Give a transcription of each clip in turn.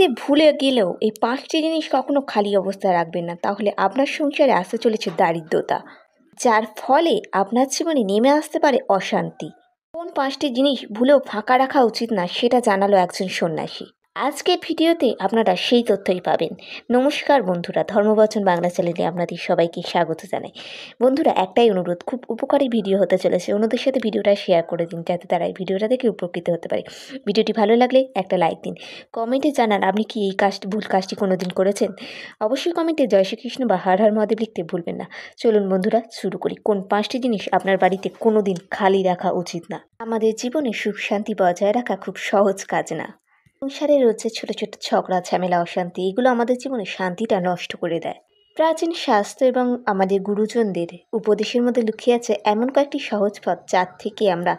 বাড়িতে ভুলে গেলেও এই 5টি জিনিস কখনো খালি অবস্থায় রাখবেন না, তাহলে আপনার সংসারে আসতে চলেছে দারিদ্রতা, যার ফলে আপনার জীবনে নেমে আসতে পারে অশান্তি। কোন 5টি জিনিস ভুলেও ফাঁকা রাখা উচিত না সেটা জানালো একজন সন্ন্যাসী। আজকের ভিডিওতে আপনারা সেই তথ্যই পাবেন। নমস্কার বন্ধুরা, ধর্মবচন বাংলা চ্যানেলে আপনাদের সবাইকে স্বাগত জানাই। বন্ধুরা, একটাই অনুরোধ, খুব উপকারী ভিডিও হতে চলেছে, অন্যদের সাথে ভিডিওটা শেয়ার করে দিন যাতে তারা এই ভিডিওটা দেখে উপকৃত হতে পারে। ভিডিওটি ভালো লাগলে একটা লাইক দিন, কমেন্টে জানান আপনি কি এই ভুল কাজটি কোনোদিন করেছেন। অবশ্যই কমেন্টে জয় শ্রীকৃষ্ণ বা হর হর মহাদেব লিখতে ভুলবেন না। চলুন বন্ধুরা শুরু করি। কোন 5টি জিনিস আপনার বাড়িতে কোনোদিন খালি রাখা উচিত না। আমাদের জীবনে সুখ শান্তি বজায় রাখা খুব সহজ কাজ না। সংসারে রয়েছে ছোট ছোট ঝগড়া ঝামেলা অশান্তি, এগুলো আমাদের জীবনে শান্তিটা নষ্ট করে দেয়। প্রাচীন শাস্ত্র এবং আমাদের গুরুজনদের উপদেশের মধ্যে লুকিয়ে আছে এমন কয়েকটি সহজ পথ যার থেকে আমরা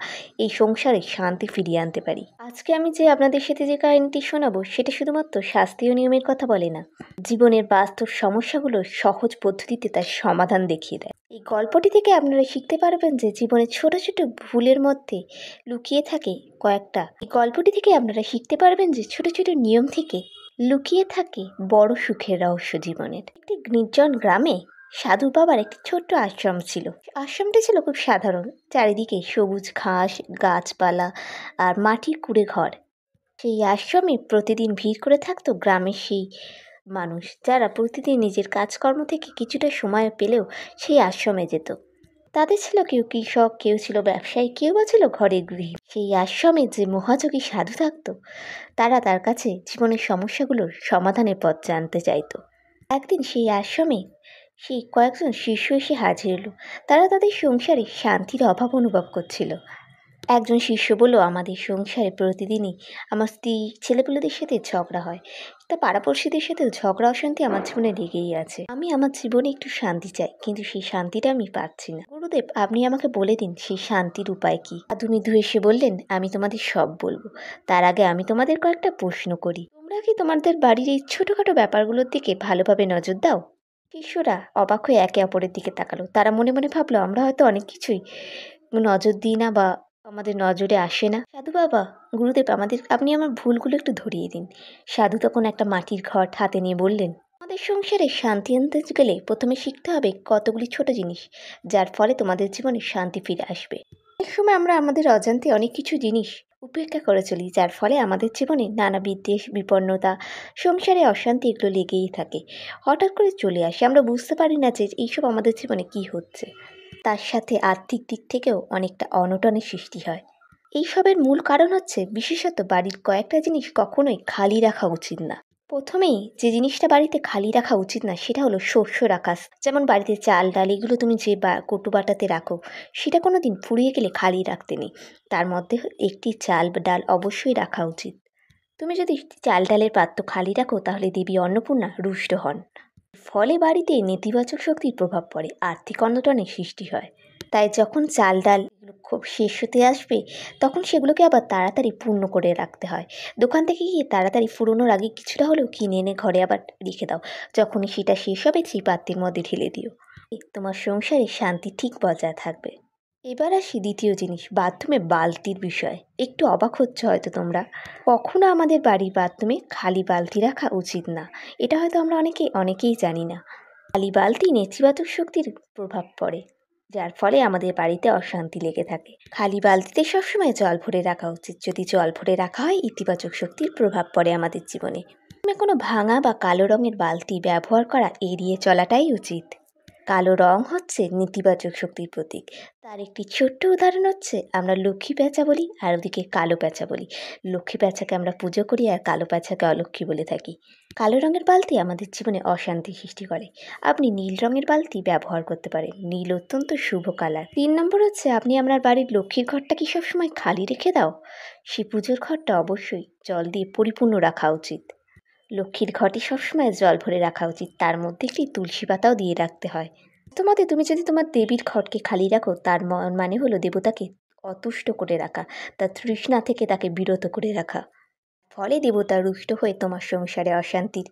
এই সংসারে শান্তি ফিরিয়ে আনতে পারি। আজকে আমি যে আপনাদের সাথে যে কাহিনীটি শোনাবো সেটা শুধুমাত্র শাস্ত্রীয় নিয়মের কথা বলে না, জীবনের বাস্তব সমস্যাগুলোর সহজ পদ্ধতিতে তার সমাধান দেখিয়ে দেয়। এই গল্পটি থেকে আপনারা শিখতে পারবেন যে জীবনের ছোট ছোট ভুলের মধ্যে লুকিয়ে থাকে এই গল্পটি থেকে আপনারা শিখতে পারবেন যে ছোট ছোট নিয়ম থেকে লুকিয়ে থাকে বড় সুখের রহস্য জীবনের। একটি নির্জন গ্রামে সাধু বাবার একটি ছোট্ট আশ্রম ছিল। আশ্রমটি ছিল খুব সাধারণ, চারিদিকে সবুজ ঘাস, গাছপালা আর মাটির কুঁড়ে ঘর। সেই আশ্রমে প্রতিদিন ভিড় করে থাকতো গ্রামের সেই মানুষ যারা প্রতিদিন নিজের কাজকর্ম থেকে কিছুটা সময় পেলেও সেই আশ্রমে যেত। তাদের ছিল কেউ কৃষক, কেউ ছিল ব্যবসায়ী, কেউ বা ছিল ঘরের গৃহী। সেই আশ্রমে যে মহাযোগী সাধু থাকতো, তারা তার কাছে জীবনের সমস্যাগুলোর সমাধানের পথ জানতে চাইতো। একদিন সেই আশ্রমে সেই কয়েকজন শিষ্য এসে হাজির হলো। তারা তাদের সংসারে শান্তির অভাব অনুভব করছিল। একজন শিষ্য বলল, আমাদের সংসারে প্রতিদিনই আমার স্ত্রী ছেলেপুলেদের সাথে ঝগড়া হয়, তা পাড়াপড়শিদের সাথেও ঝগড়া অশান্তি আমার জীবনে লেগেই আছে। আমি আমার জীবনে একটু শান্তি চাই, কিন্তু সেই শান্তিটা আমি পাচ্ছি না। গুরুদেব, আপনি আমাকে বলে দিন সেই শান্তির উপায় কি। সাধু মৃদু এসে বললেন, আমি তোমাদের সব বলবো, তার আগে আমি তোমাদের কয়েকটা প্রশ্ন করি। তোমরা কি তোমাদের বাড়ির এই ছোটোখাটো ব্যাপারগুলোর দিকে ভালোভাবে নজর দাও? শিষ্যরা অবাক হয়ে একে অপরের দিকে তাকালো। তারা মনে মনে ভাবলো, আমরা হয়তো অনেক কিছুই নজর দিই না বা আমাদের নজরে আসে না। সাধু বাবা, গুরুদেব, আপনি আমার ভুলগুলো একটু ধরিয়ে দিন। সাধু তখন একটা মাটির ঘট হাতে নিয়ে বললেন, আমাদের সংসারে শান্তি আনতে গেলে প্রথমে শিখতে হবে কতগুলি ছোট জিনিস, যার ফলে তোমাদের জীবনে শান্তি ফিরে আসবে। অনেক সময় আমরা আমাদের অজান্তে অনেক কিছু জিনিস উপেক্ষা করে চলি, যার ফলে আমাদের জীবনে নানা বিদ্বেষ, বিপন্নতা, সংসারে অশান্তি এগুলো লেগেই থাকে। হঠাৎ করে চলে আসে, আমরা বুঝতে পারি না যে এইসব আমাদের জীবনে কি হচ্ছে। তার সাথে আর্থিক দিক থেকেও অনেকটা অনটনের সৃষ্টি হয়। এইসবের মূল কারণ হচ্ছে বিশেষত বাড়ির কয়েকটা জিনিস কখনোই খালি রাখা উচিত না। প্রথমেই যে জিনিসটা বাড়িতে খালি রাখা উচিত না সেটা হলো শস্য রাখা। যেমন বাড়িতে চাল ডাল এগুলো তুমি যে কটু বাটাতে রাখো, সেটা কোনো দিন ফুরিয়ে গেলে খালি রাখতে নেই। তার মধ্যে একটি চাল বা ডাল অবশ্যই রাখা উচিত। তুমি যদি চাল ডালের পাত্র খালি রাখো তাহলে দেবী অন্নপূর্ণা রুষ্ট হন। ফলে বাড়িতে নেতিবাচক শক্তির প্রভাব পড়ে, আর্থিক অনটনের সৃষ্টি হয়। তাই যখন চাল ডাল খুব শেষ হতে আসবে তখন সেগুলোকে আবার তাড়াতাড়ি পূর্ণ করে রাখতে হয়। দোকান থেকে গিয়ে তাড়াতাড়ি ফুরোনোর আগে কিছুটা হলেও কিনে এনে ঘরে আবার রেখে দাও। যখনই সেটা শেষ হবে সেই পাত্রের মধ্যে ঢেলে দিও। তোমার সংসারে শান্তি ঠিক বজায় থাকবে। এবার আসি দ্বিতীয় জিনিস, বাথরুমে বালতির বিষয়। একটু অবাক হচ্ছে হয়তো তোমরা, কখনো আমাদের বাড়ির বাথরুমে খালি বালতি রাখা উচিত না। এটা হয়তো আমরা অনেকেই জানি না। খালি বালতি নেতিবাচক শক্তির প্রভাব পড়ে, যার ফলে আমাদের বাড়িতে অশান্তি লেগে থাকে। খালি বালতিতে সবসময় জল ভরে রাখা উচিত। যদি জল ভরে রাখা হয় ইতিবাচক শক্তির প্রভাব পড়ে আমাদের জীবনে। কোনো ভাঙা বা কালো রঙের বালতি ব্যবহার করা এড়িয়ে চলাটাই উচিত। কালো রং হচ্ছে নেতিবাচক শক্তির প্রতীক। তার একটি ছোট্ট উদাহরণ হচ্ছে, আমরা লক্ষ্মী প্যাঁচা বলি আর ওদিকে কালো প্যাঁচা বলি। লক্ষ্মী প্যাঁচাকে আমরা পুজো করি আর কালো প্যাঁচাকে অলক্ষ্মী বলে থাকি। কালো রঙের বালতি আমাদের জীবনে অশান্তি সৃষ্টি করে। আপনি নীল রঙের বালতি ব্যবহার করতে পারেন, নীল অত্যন্ত শুভ কালার। 3 নম্বর হচ্ছে, আপনি আপনার বাড়ির লক্ষ্মীর ঘরটা কি সবসময় খালি রেখে দাও? সেই পুজোর ঘরটা অবশ্যই জল দিয়ে পরিপূর্ণ রাখা উচিত। লক্ষ্মীর ঘটে সবসময় জল ভরে রাখা উচিত, তার মধ্যে একটি তুলসী পাতাও দিয়ে রাখতে হয়। তুমি যদি তোমার দেবীর ঘটকে খালি রাখো তার মানে হলো দেবতাকে অতুষ্ট করে রাখা, তার তৃষ্ণা থেকে তাকে বিরত করে রাখা। ফলে দেবতা রুষ্ট হয়ে তোমার সংসারে অশান্তির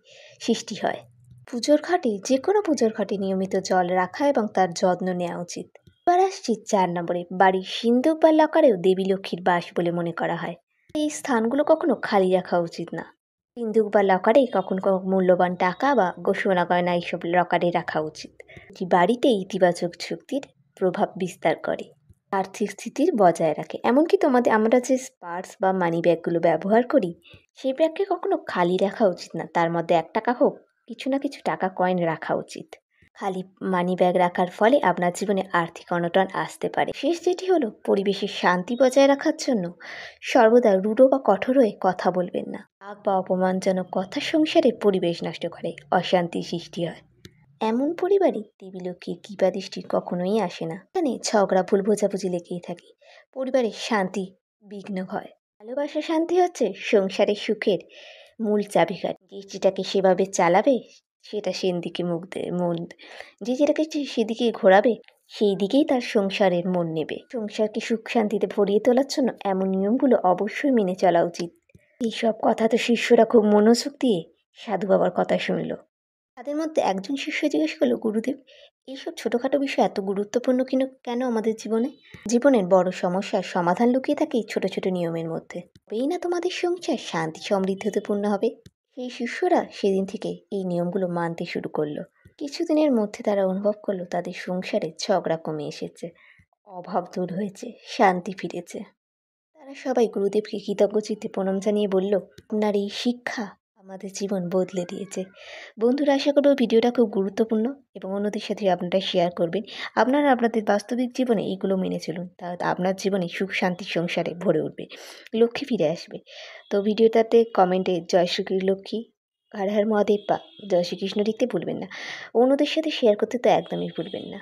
সৃষ্টি হয়। যে কোনো পুজোর ঘটে নিয়মিত জল রাখা এবং তার যত্ন নেওয়া উচিত। এবার আসছি 4 নম্বরে, বাড়ির সিন্দুক বা লকারেও দেবী লক্ষ্মীর বাস বলে মনে করা হয়। এই স্থানগুলো কখনো খালি রাখা উচিত না। সিন্দুক বা লকারে কখনো কখনো মূল্যবান টাকা বা সোনা গয়না এইসব লকারে রাখা উচিত। এটি বাড়িতে ইতিবাচক শক্তির প্রভাব বিস্তার করে, আর্থিক স্থিতির বজায় রাখে। এমনকি আমরা যে পার্স বা মানি ব্যাগগুলো ব্যবহার করি, সেই ব্যাগকে কখনো খালি রাখা উচিত না। তার মধ্যে ১ টাকা হোক, কিছু না কিছু টাকা কয়েন রাখা উচিত। খালি মানি ব্যাগ রাখার ফলে আপনার জীবনে আর্থিক অনটন আসতে পারে। শেষ যেটি হলো, পরিবেশের শান্তি বজায় রাখার জন্য সর্বদা রূঢ় বা কঠোর হয়ে কথা বলবেন না। রাগ বা অপমানজনক কথা সংসারে পরিবেশ নষ্ট করে, অশান্তি সৃষ্টি হয়। এমন পরিবারে দেবী লক্ষ্মীর কৃপা দৃষ্টি কখনোই আসে না। এখানে ঝগড়া, ভুল বোঝাবুঝি লেগেই থাকে, পরিবারের শান্তি বিঘ্ন হয়। ভালোবাসা শান্তি হচ্ছে সংসারের সুখের মূল চাবিকাঠি। যে যেটাকে সেভাবে চালাবে, সেটা সেদিকে যে যেটাকে সেদিকে ঘোরাবে, সেই দিকেই তার সংসারের মন নেবে। সংসারকে সুখ শান্তিতে ভরিয়ে তোলার জন্য এমন নিয়মগুলো অবশ্যই মেনে চলা উচিত। এইসব কথা তো শিষ্যরা খুব মনোযোগ দিয়ে সাধু বাবার কথা শুনল। তাদের মধ্যে একজন শিষ্য জিজ্ঞেস করলো, গুরুদেব, এইসব ছোটোখাটো বিষয় এত গুরুত্বপূর্ণ কেন আমাদের জীবনে? জীবনের বড় সমস্যার সমাধান লুকিয়ে থাকে এই ছোট ছোট নিয়মের মধ্যে। তবেই না তোমাদের সংসার শান্তি সমৃদ্ধিতে পূর্ণ হবে। সেই শিষ্যরা সেদিন থেকে এই নিয়মগুলো মানতে শুরু করলো। কিছুদিনের মধ্যে তারা অনুভব করলো তাদের সংসারে ঝগড়া কমে এসেছে, অভাব দূর হয়েছে, শান্তি ফিরেছে। তারা সবাই গুরুদেবকে কৃতজ্ঞ চিত্তে প্রণাম জানিয়ে বলল, আপনার এই শিক্ষা আমাদের জীবন বদলে দিয়েছে। বন্ধুরা, আশা করব ভিডিওটা খুব গুরুত্বপূর্ণ এবং অন্যদের সাথে আপনারা শেয়ার করবেন। আপনারা আপনাদের বাস্তবিক জীবনে এইগুলো মেনে চলুন, তাহলে আপনার জীবনে সুখ শান্তি সংসারে ভরে উঠবে, লক্ষ্মী ফিরে আসবে। তো ভিডিওটাতে কমেন্টে জয় শ্রী লক্ষ্মী, হর হর মহাদেব বা জয় শ্রীকৃষ্ণ লিখতে ভুলবেন না। অন্যদের সাথে শেয়ার করতে তো একদমই ভুলবেন না।